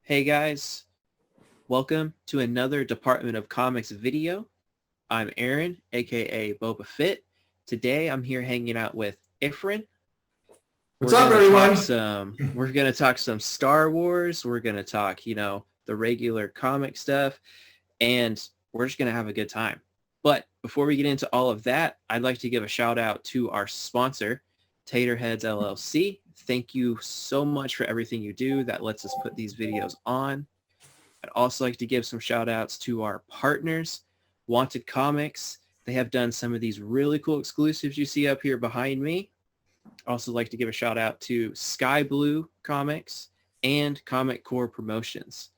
Hey guys, welcome to another Department of Comics video. I'm Aaron, aka Bobafit. Today I'm here hanging out with Ifrin. What's up, everyone? We're gonna talk some Star Wars. We're gonna talk, the regular comic stuff, and we're just gonna have a good time. But before we get into all of that, I'd like to give a shout out to our sponsor, Taterheads LLC. Thank you so much for everything you do that lets us put these videos on. I'd also like to give some shout outs to our partners, Wanted Comics. They have done some of these really cool exclusives you see up here behind me. I'd also like to give a shout out to Sky Blue Comics and Comic Core Promotions.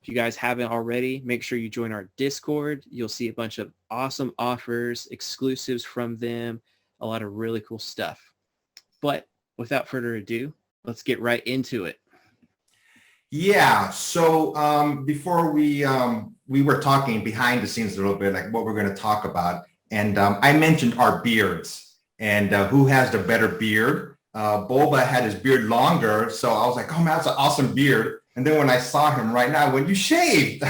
If you guys haven't already, make sure you join our Discord. You'll see a bunch of awesome offers, exclusives from them, a lot of really cool stuff. But without further ado, let's get right into it. Yeah. So before we were talking behind the scenes a little bit, like what we're going to talk about, and I mentioned our beards and who has the better beard. Boba had his beard longer, so I was like, "Oh man, that's an awesome beard." And then when I saw him right now, when you shaved,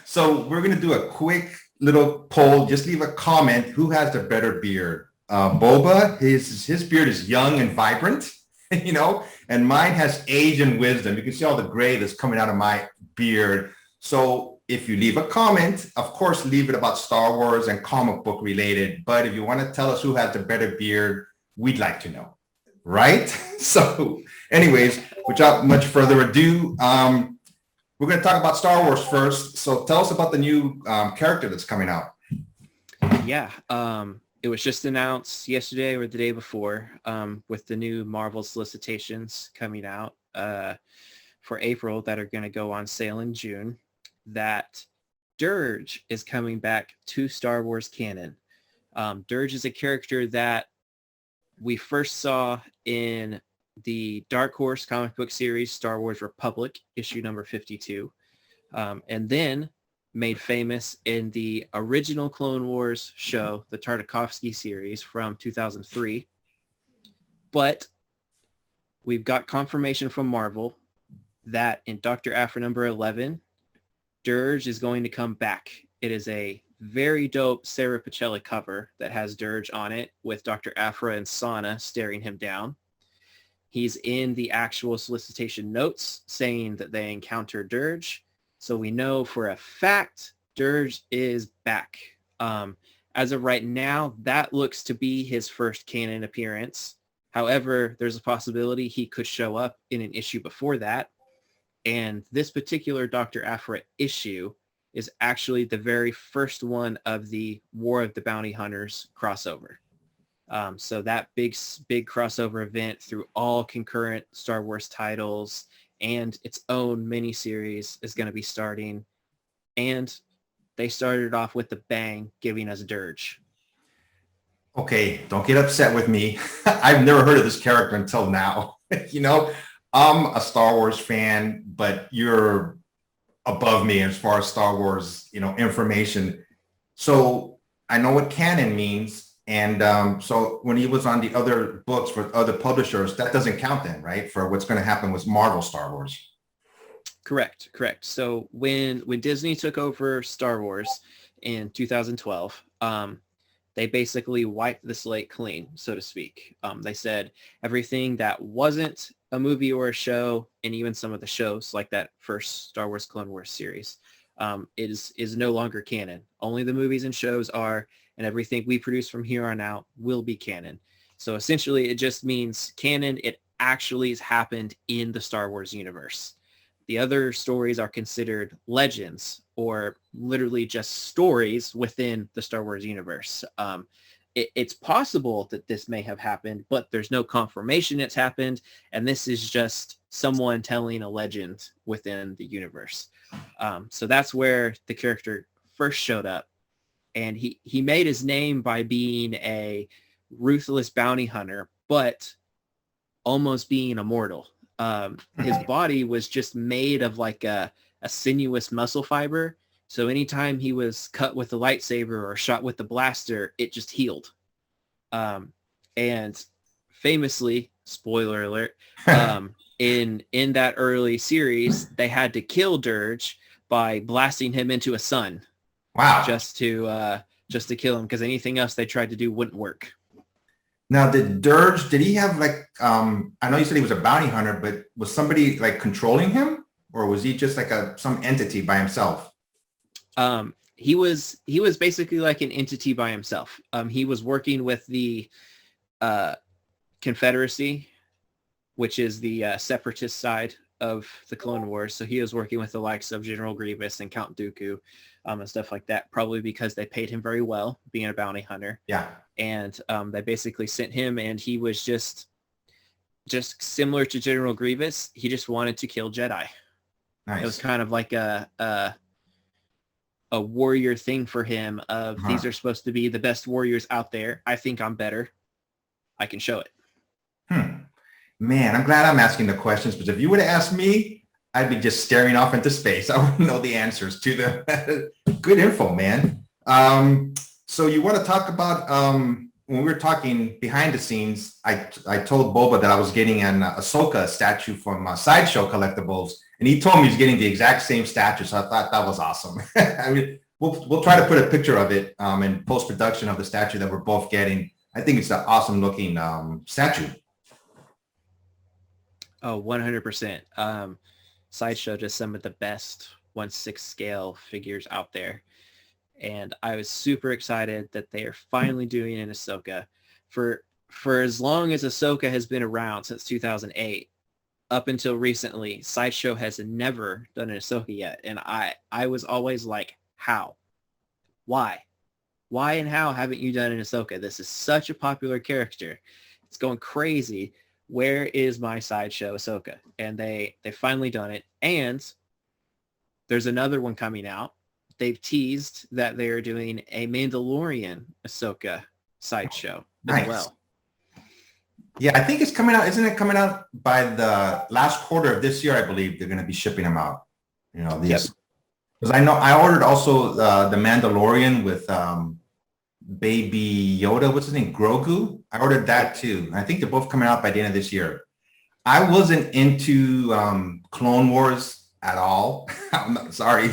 so we're going to do a quick little poll. Just leave a comment. Who has the better beard? Boba, his beard is young and vibrant, and mine has age and wisdom. You can see all the gray that's coming out of my beard. So if you leave a comment, of course, leave it about Star Wars and comic book related. But if you want to tell us who has the better beard, we'd like to know, right? So anyways, without much further ado, we're going to talk about Star Wars first. So tell us about the new character that's coming out. Yeah. It was just announced yesterday or the day before with the new Marvel solicitations coming out for April that are going to go on sale in June, that Durge is coming back to Star Wars canon. Durge is a character that we first saw in the Dark Horse comic book series, Star Wars Republic, issue number 52. And then made famous in the original Clone Wars show, the Tartakovsky series from 2003. But we've got confirmation from Marvel that in Dr. Aphra number 11, Durge is going to come back. It is a very dope Sarah Pacelli cover that has Durge on it with Dr. Aphra and Sana staring him down. He's in the actual solicitation notes saying that they encounter Durge. So we know for a fact Durge is back. As of right now, that looks to be his first canon appearance. However, there's a possibility he could show up in an issue before that. And this particular Dr. Aphra issue is actually the very first one of the War of the Bounty Hunters crossover. So that big crossover event through all concurrent Star Wars titles and its own miniseries is going to be starting. And they started off with a bang, giving us Durge. Okay, don't get upset with me. I've never heard of this character until now. I'm a Star Wars fan, but you're above me as far as Star Wars, information. So I know what canon means. And so when he was on the other books for other publishers, that doesn't count then, right? For what's going to happen with Marvel Star Wars. Correct. So when Disney took over Star Wars in 2012, they basically wiped the slate clean, so to speak. They said everything that wasn't a movie or a show, and even some of the shows like that first Star Wars Clone Wars series, is no longer canon. Only the movies and shows are, and everything we produce from here on out will be canon. So essentially, it just means canon. It actually has happened in the Star Wars universe. The other stories are considered legends or literally just stories within the Star Wars universe. It's possible that this may have happened, but there's no confirmation it's happened. And this is just someone telling a legend within the universe. So that's where the character first showed up. And he made his name by being a ruthless bounty hunter, but almost being immortal. His body was just made of like a sinuous muscle fiber. So anytime he was cut with the lightsaber or shot with the blaster, it just healed. And famously, spoiler alert, in that early series, they had to kill Durge by blasting him into a sun. Wow. Just to kill him, because anything else they tried to do wouldn't work. Now, did he have like, I know you said he was a bounty hunter, but was somebody like controlling him, or was he just like some entity by himself? He was basically like an entity by himself. He was working with the Confederacy, which is the separatist side of the Clone Wars. So he was working with the likes of General Grievous and Count Dooku, and stuff like that, probably because they paid him very well being a bounty hunter. Yeah. And they basically sent him, and he was just similar to General Grievous. He just wanted to kill Jedi. Nice. It was kind of like a warrior thing for him of these are supposed to be the best warriors out there. I think I'm better. I can show it. Man, I'm glad I'm asking the questions, because if you would have asked me, I'd be just staring off into space. I wouldn't know the answers to the good info, man. So you want to talk about, when we were talking behind the scenes, I told Boba that I was getting an Ahsoka statue from Sideshow Collectibles, and he told me he's getting the exact same statue. So I thought that was awesome. I mean, we'll try to put a picture of it in post-production of the statue that we're both getting. I think it's an awesome looking statue. Oh, 100%. Sideshow does some of the best 1/6 scale figures out there. And I was super excited that they are finally doing an Ahsoka. For as long as Ahsoka has been around, since 2008, up until recently, Sideshow has never done an Ahsoka yet. And I was always like, how? Why? Why and how haven't you done an Ahsoka? This is such a popular character. It's going crazy. Where is my Sideshow Ahsoka? And they finally done it. And there's another one coming out. They've teased that they're doing a Mandalorian Ahsoka Sideshow as well. Yeah, I think it's coming out. Isn't it coming out by the last quarter of this year? I believe they're going to be shipping them out. You know, these, because I know I ordered also the Mandalorian with Baby Yoda. What's his name? Grogu. I ordered that too. I think they're both coming out by the end of this year. I wasn't into Clone Wars at all. I'm not, sorry,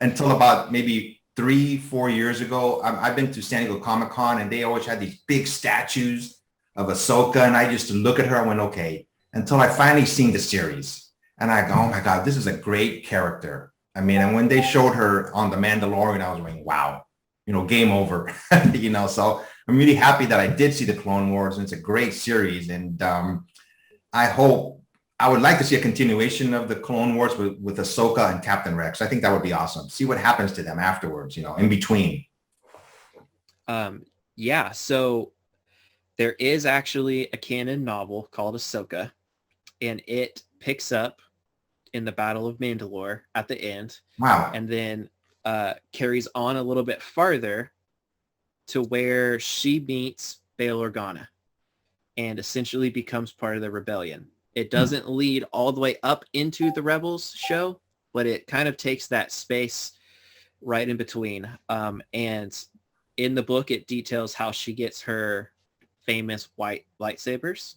until about maybe 3-4 years ago. I've been to San Diego Comic-Con, and they always had these big statues of Ahsoka, and I just look at her and went, okay, until I finally seen the series. And I go, oh my God, this is a great character. I mean, and when they showed her on The Mandalorian, I was going, wow, you know, game over, you know. So I'm really happy that I did see the Clone Wars, and it's a great series. And I would like to see a continuation of the Clone Wars with Ahsoka and Captain Rex. I think that would be awesome. See what happens to them afterwards, you know, in between. Yeah, so there is actually a canon novel called Ahsoka, and it picks up in the Battle of Mandalore at the end. Wow. And then carries on a little bit farther to where she meets Bail Organa and essentially becomes part of the rebellion. It doesn't lead all the way up into the Rebels show, but it kind of takes that space right in between. And in the book, it details how she gets her famous white lightsabers.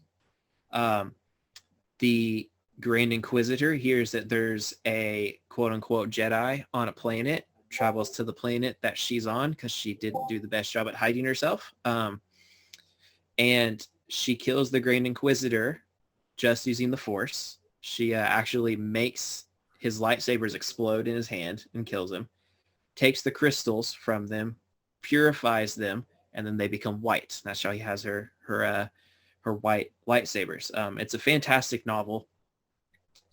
The Grand Inquisitor hears that there's a quote-unquote Jedi on a planet, travels to the planet that she's on because she didn't do the best job at hiding herself. And she kills the Grand Inquisitor just using the Force. She actually makes his lightsabers explode in his hand and kills him, takes the crystals from them, purifies them, and then they become white. That's how he has her white lightsabers. It's a fantastic novel.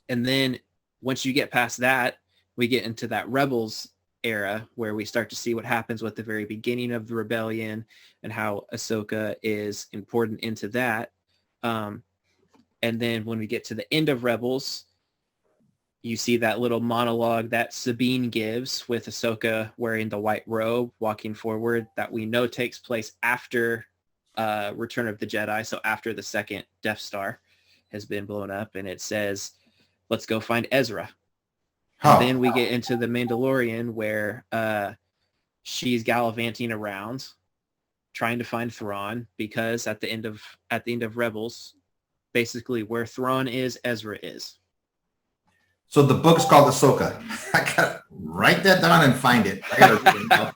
And then once you get past that, we get into that Rebels era where we start to see what happens with the very beginning of the rebellion and how Ahsoka is important into that. And then when we get to the end of Rebels, you see that little monologue that Sabine gives with Ahsoka wearing the white robe, walking forward, that we know takes place after Return of the Jedi, so after the second Death Star has been blown up, and it says, let's go find Ezra. And then we get into the Mandalorian where she's gallivanting around trying to find Thrawn, because at the end of Rebels, basically where Thrawn is, Ezra is. So the book's called Ahsoka. I gotta write that down and find it. I gotta read it now.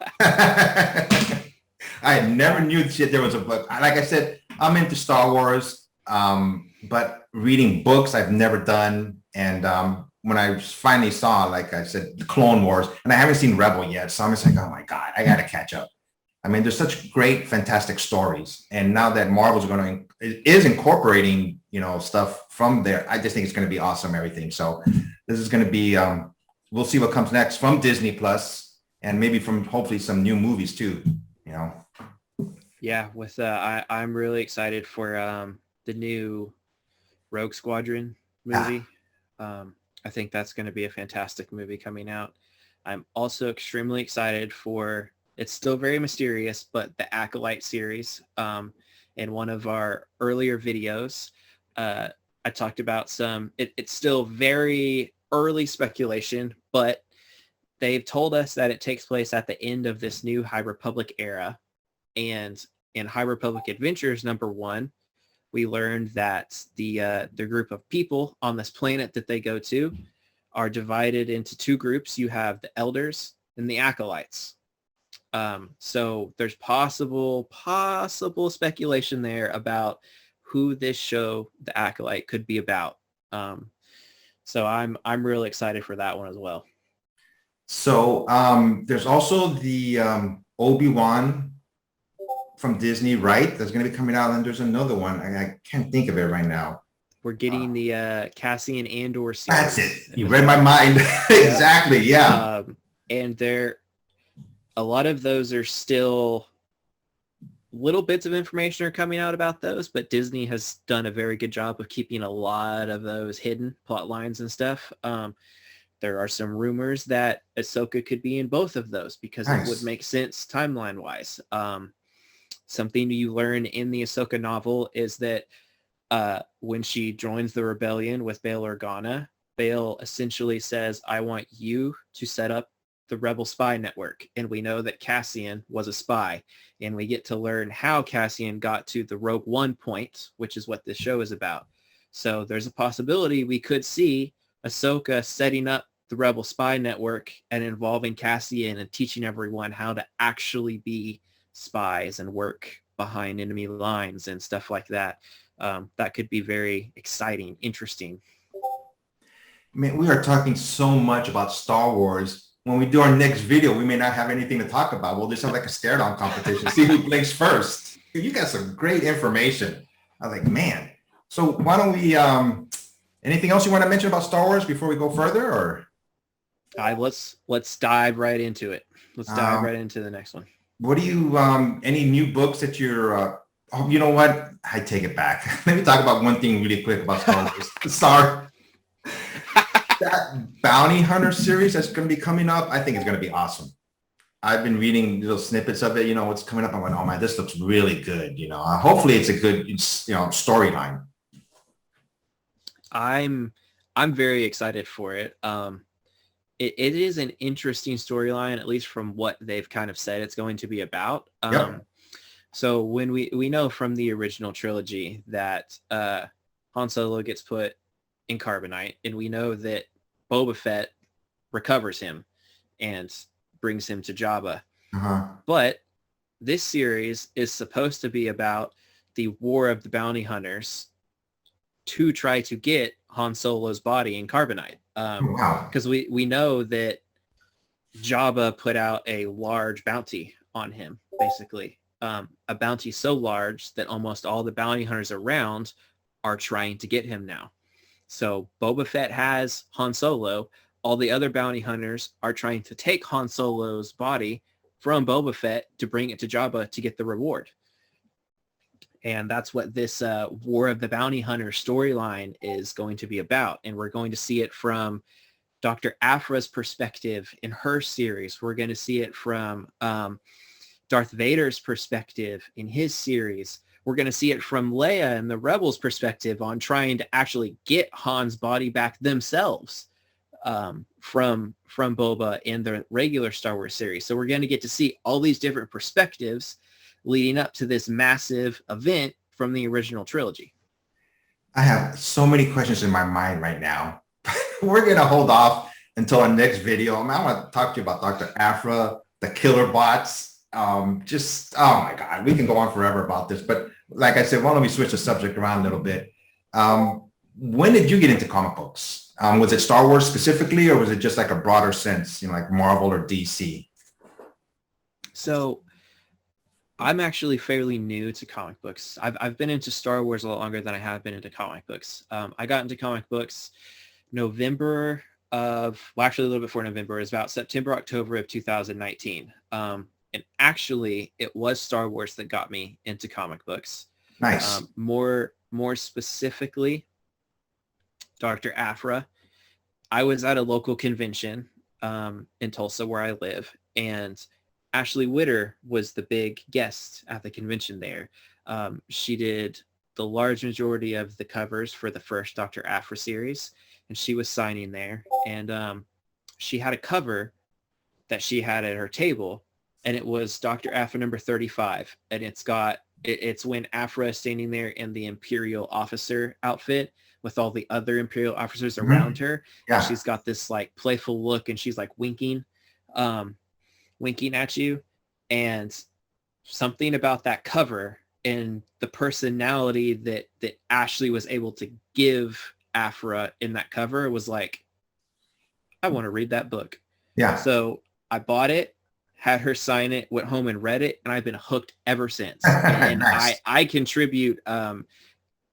I never knew there was a book. Like I said, I'm into Star Wars, but reading books I've never done. And when I finally saw, like I said, the Clone Wars, and I haven't seen Rebel yet, so I'm just like, oh my God, I gotta catch up. I mean, there's such great, fantastic stories, and now that Marvel's is incorporating, stuff from there, I just think it's going to be awesome. Everything. So this is going to be, we'll see what comes next from Disney Plus, and maybe from hopefully some new movies too. Yeah, with I'm really excited for the new Rogue Squadron movie. I think that's going to be a fantastic movie coming out. I'm also extremely excited for. It's still very mysterious, but the Acolyte series. In one of our earlier videos, I talked about it's still very early speculation, but they've told us that it takes place at the end of this new High Republic era. And in High Republic Adventures #1, we learned that the group of people on this planet that they go to are divided into two groups. You have the Elders and the Acolytes. So there's possible speculation there about who this show, The Acolyte, could be about. So I'm really excited for that one as well. So there's also the Obi-Wan from Disney, right? That's going to be coming out, and there's another one. I can't think of it right now. We're getting the Cassian Andor series. That's it. You read my mind. Exactly. Yeah. And a lot of those are still little bits of information are coming out about those, but Disney has done a very good job of keeping a lot of those hidden plot lines and stuff. There are some rumors that Ahsoka could be in both of those because It would make sense timeline wise. Something you learn in the Ahsoka novel is that when she joins the rebellion with Bail Organa, Bail essentially says, I want you to set up the Rebel spy network. And we know that Cassian was a spy. And we get to learn how Cassian got to the Rogue One point, which is what this show is about. So there's a possibility we could see Ahsoka setting up the Rebel spy network and involving Cassian and teaching everyone how to actually be spies and work behind enemy lines and stuff like that. That could be very exciting, interesting. Man, we are talking so much about Star Wars. When we do our next video, we may not have anything to talk about. We'll just have like a stare-down competition, see who blinks first. You got some great information. I was like, man. So why don't we, anything else you want to mention about Star Wars before we go further, or? Let's dive right into it. Let's dive right into the next one. What do you, any new books that you're, oh, you know what? I take it back. Let me talk about one thing really quick about Star Wars. Sorry. That Bounty Hunter series that's going to be coming up, I think it's going to be awesome. I've been reading little snippets of it, what's coming up. I went, oh man, this looks really good. Hopefully it's a good, storyline. I'm very excited for it. It is an interesting storyline, at least from what they've kind of said it's going to be about. Yep. So when we know from the original trilogy that Han Solo gets put in carbonite, and we know that Boba Fett recovers him and brings him to Jabba. But this series is supposed to be about the War of the Bounty Hunters to try to get Han Solo's body in carbonite. Because we know that Jabba put out a large bounty on him, basically. A bounty so large that almost all the bounty hunters around are trying to get him now. So Boba Fett has Han Solo. All the other bounty hunters are trying to take Han Solo's body from Boba Fett to bring it to Jabba to get the reward. And that's what this War of the Bounty Hunter storyline is going to be about. And we're going to see it from Dr. Aphra's perspective in her series. We're going to see it from Darth Vader's perspective in his series. We're going to see it from Leia and the Rebels' perspective on trying to actually get Han's body back themselves from Boba in the regular Star Wars series. So we're going to get to see all these different perspectives leading up to this massive event from the original trilogy. I have so many questions in my mind right now. We're gonna hold off until our next video. I want to talk to you about Dr. Afra, the killer bots. Just oh my God, we can go on forever about this. But like I said, why don't we switch the subject around a little bit? When did you get into comic books? Was it Star Wars specifically, or was it just like a broader sense, like Marvel or DC? So I'm actually fairly new to comic books. I've been into Star Wars a lot longer than I have been into comic books. I got into comic books November well, actually a little bit before November. It was about September, October of 2019. And actually, it was Star Wars that got me into comic books. Nice. More specifically, Dr. Afra. I was at a local convention in Tulsa where I live, and Ashley Witter was the big guest at the convention there. She did the large majority of the covers for the first Dr. Afra series, and she was signing there. And she had a cover that she had at her table, and it was Dr. Afra number 35. And it's when Afra is standing there in the Imperial officer outfit with all the other Imperial officers around her. Yeah. And she's got this like playful look, and she's like winking at you. And something about that cover and the personality that Ashley was able to give Afra in that cover was like, I want to read that book. Yeah. So I bought it, had her sign it, went home and read it, and I've been hooked ever since. And nice. I contribute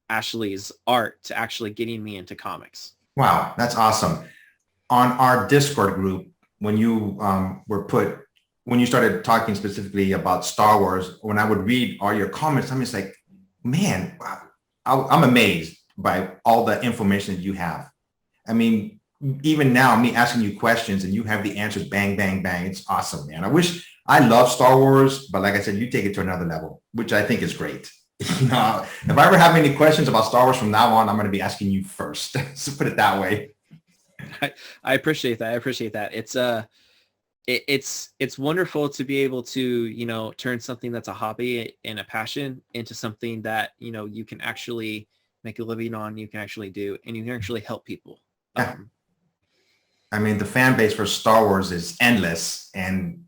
Ashley's art to actually getting me into comics. Wow, that's awesome. On our Discord group, when you when you started talking specifically about Star Wars, when I would read all your comments, I'm just like, man, I'm amazed by all the information that you have. I mean, even now, me asking you questions and you have the answers, bang, bang, bang. It's awesome, man. I love Star Wars, but like I said, you take it to another level, which I think is great. If I ever have any questions about Star Wars from now on, I'm going to be asking you first. So put it that way. I appreciate that. I appreciate that. It's wonderful to be able to, turn something that's a hobby and a passion into something that, you can actually make a living on, you can actually do, and you can actually help people. Yeah. I mean, the fan base for Star Wars is endless. And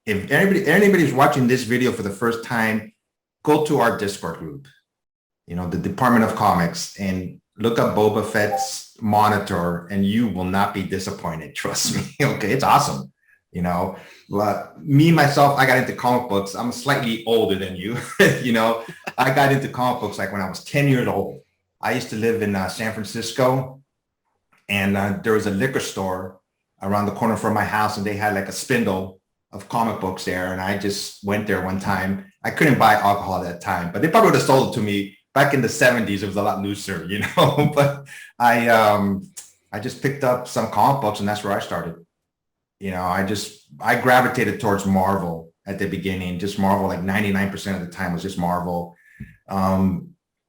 if anybody's watching this video for the first time, go to our Discord group, the Department of Comics, and look up Bobafit's monitor, and you will not be disappointed. Trust me. Okay, it's awesome. Me, myself, I got into comic books. I'm slightly older than you. I got into comic books like when I was 10 years old. I used to live in San Francisco, and there was a liquor store around the corner from my house, and they had like a spindle of comic books there. And I just went there one time. I couldn't buy alcohol at that time, but they probably would have sold it to me back in the 70s. It was a lot looser, but I just picked up some comic books, and that's where I started. I gravitated towards Marvel at the beginning, just Marvel, like 99% of the time was just Marvel.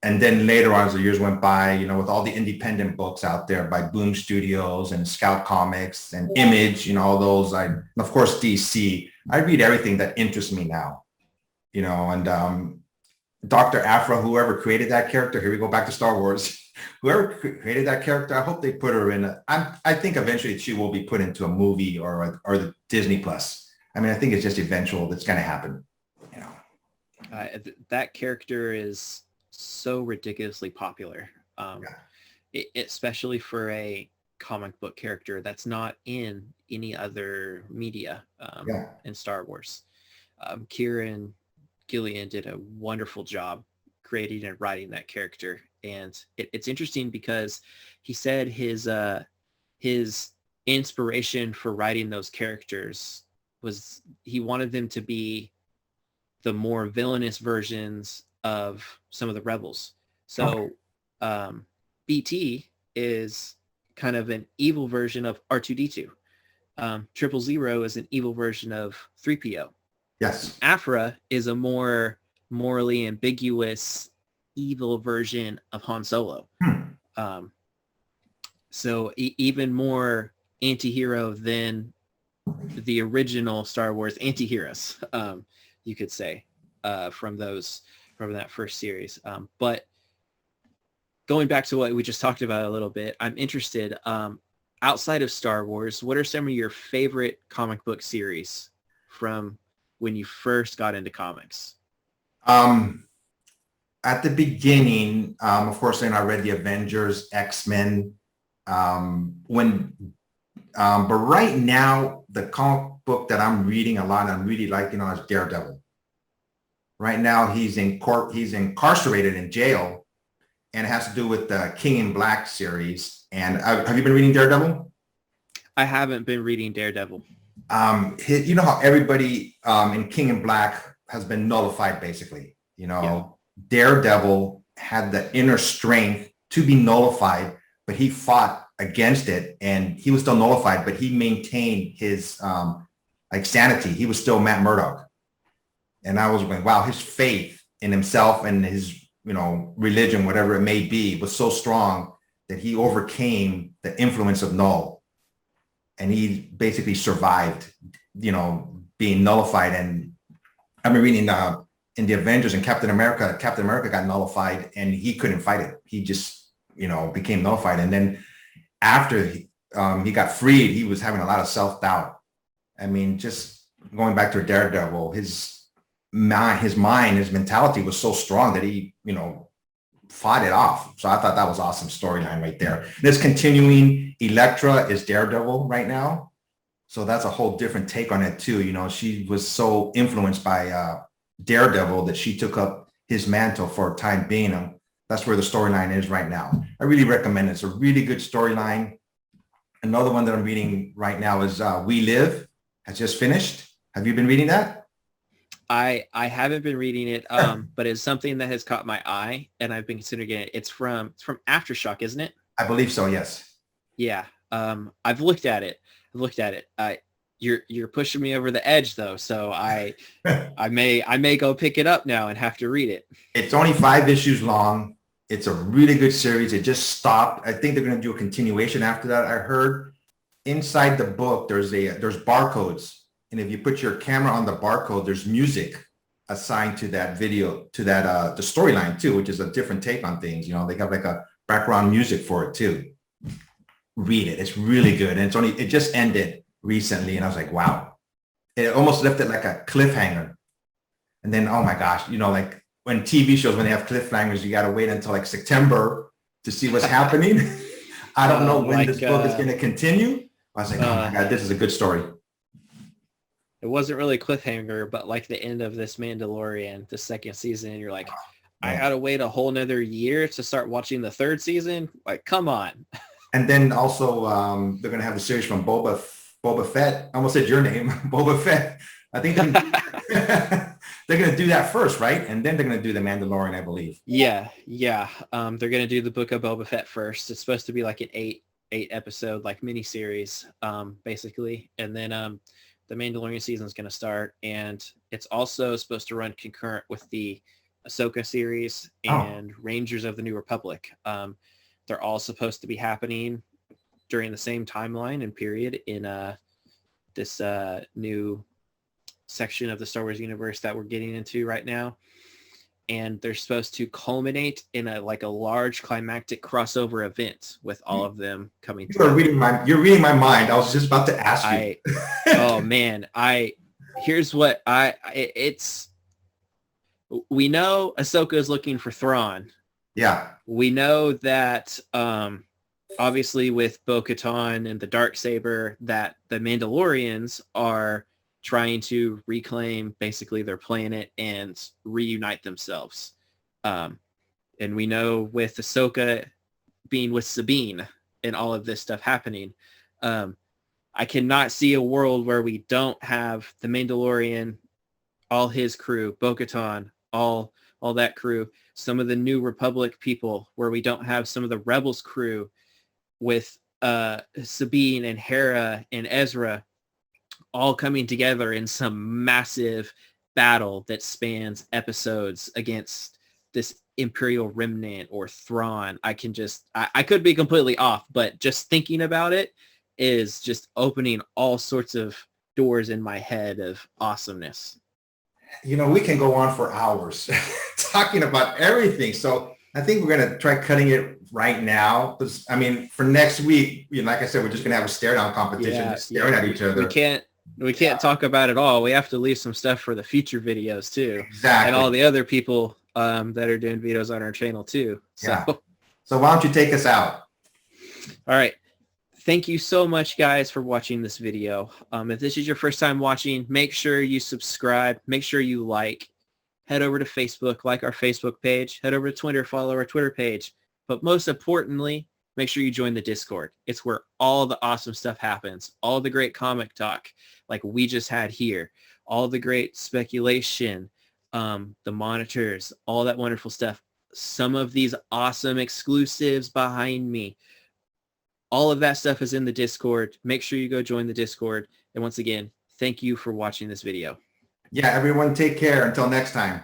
And then later on, as the years went by, with all the independent books out there by Boom Studios and Scout Comics and Image, all those, and of course, DC, I read everything that interests me now, and Dr. Afra, whoever created that character, here we go back to Star Wars, whoever created that character, I hope they put her in. I think eventually she will be put into a movie or the Disney Plus. I mean, I think it's just eventual that's going to happen. That character is so ridiculously popular, especially for a comic book character that's not in any other media in Star Wars. Kieran Gillian did a wonderful job creating and writing that character. And it's interesting because he said his inspiration for writing those characters was he wanted them to be the more villainous versions of some of the rebels. So BT is kind of an evil version of R2-D2. 000 is an evil version of 3PO. Yes. Afra is a more morally ambiguous evil version of Han Solo. So even more anti-hero than the original Star Wars anti-heroes, you could say, from that first series. But going back to what we just talked about a little bit, I'm interested, outside of Star Wars, what are some of your favorite comic book series from when you first got into comics? At the beginning, of course, then I read the Avengers, X-Men. But right now, the comic book that I'm reading a lot, and I'm really liking is Daredevil. Right now, he's incarcerated in jail, and it has to do with the King in Black series. And have you been reading Daredevil? I haven't been reading Daredevil. You know how everybody in King in Black has been nullified, basically. Yeah. Daredevil had the inner strength to be nullified, but he fought against it, and he was still nullified, but he maintained his sanity. He was still Matt Murdock. And I was going, wow, his faith in himself and his, religion, whatever it may be, was so strong that he overcame the influence of Null. And he basically survived, being nullified. And I've been reading in the Avengers and Captain America got nullified and he couldn't fight it. He just, became nullified. And then after he got freed, he was having a lot of self-doubt. I mean, just going back to Daredevil, his mentality was so strong that he, fought it off. So I thought that was awesome storyline right there. And it's continuing. Elektra is Daredevil right now. So that's a whole different take on it too. She was so influenced by Daredevil that she took up his mantle for a time being. That's where the storyline is right now. I really recommend it. It's a really good storyline. Another one that I'm reading right now is We Live, has just finished. Have you been reading that? I haven't been reading it, but it's something that has caught my eye, and I've been considering it. It's from Aftershock, isn't it? I believe so, yes. Yeah. I've looked at it. You're pushing me over the edge though, so I may go pick it up now and have to read it. It's only 5 issues long. It's a really good series. It just stopped. I think they're going to do a continuation after that. I heard inside the book there's barcodes, and if you put your camera on the barcode, there's music assigned to that video, to that the storyline too, which is a different take on things. They have like a background music for it too. Read it. It's really good, and it just ended recently, and I was like, wow. It almost left it like a cliffhanger. And then, oh my gosh, like when TV shows, when they have cliffhangers, you got to wait until like September to see what's happening. I don't know when this book is going to continue. I was like, oh my God, this is a good story. It wasn't really a cliffhanger, but like the end of this Mandalorian, the second season, and you're like, I got to wait a whole nother year to start watching the third season. Like, come on. And then also they're going to have the series from Bobafit. I almost said your name, Bobafit. I think they're going to do that first, right? And then they're going to do the Mandalorian, I believe. Yeah. They're going to do the book of Boba Fett first. It's supposed to be like an eight episode like miniseries, basically. And then the Mandalorian season is going to start, and it's also supposed to run concurrent with the Ahsoka series and Rangers of the New Republic. They're all supposed to be happening during the same timeline and period in this new section of the Star Wars universe that we're getting into right now. And they're supposed to culminate in a large climactic crossover event with all of them coming together. You're reading my mind. I was just about to ask you. Oh man, we know Ahsoka is looking for Thrawn. Yeah. We know that obviously with Bo-Katan and the Darksaber that the Mandalorians are trying to reclaim basically their planet and reunite themselves. And we know with Ahsoka being with Sabine and all of this stuff happening, I cannot see a world where we don't have the Mandalorian, all his crew, Bo-Katan, all that crew, some of the New Republic people, where we don't have some of the Rebels crew with Sabine and Hera and Ezra all coming together in some massive battle that spans episodes against this Imperial remnant or Thrawn. I could be completely off, but just thinking about it is just opening all sorts of doors in my head of awesomeness. We can go on for hours talking about everything. So I think we're gonna try cutting it right now. Because I mean, for next week, like I said, we're just gonna have a stare down competition, just staring at each we other. can't talk about it all. We have to leave some stuff for the future videos too, and all Exactly. the other people that are doing videos on our channel too. So, Yeah. So why don't you take us out? all right. Thank you so much, guys, for watching this video. If this is your first time watching, make sure you subscribe. Make sure you like. Head over to Facebook, like our Facebook page. Head over to Twitter, follow our Twitter page. But most importantly, make sure you join the Discord. It's where all the awesome stuff happens. All the great comic talk like we just had here. All the great speculation, the monitors, all that wonderful stuff. Some of these awesome exclusives behind me. All of that stuff is in the Discord. Make sure you go join the Discord. And once again, thank you for watching this video. Yeah, everyone take care. Until next time.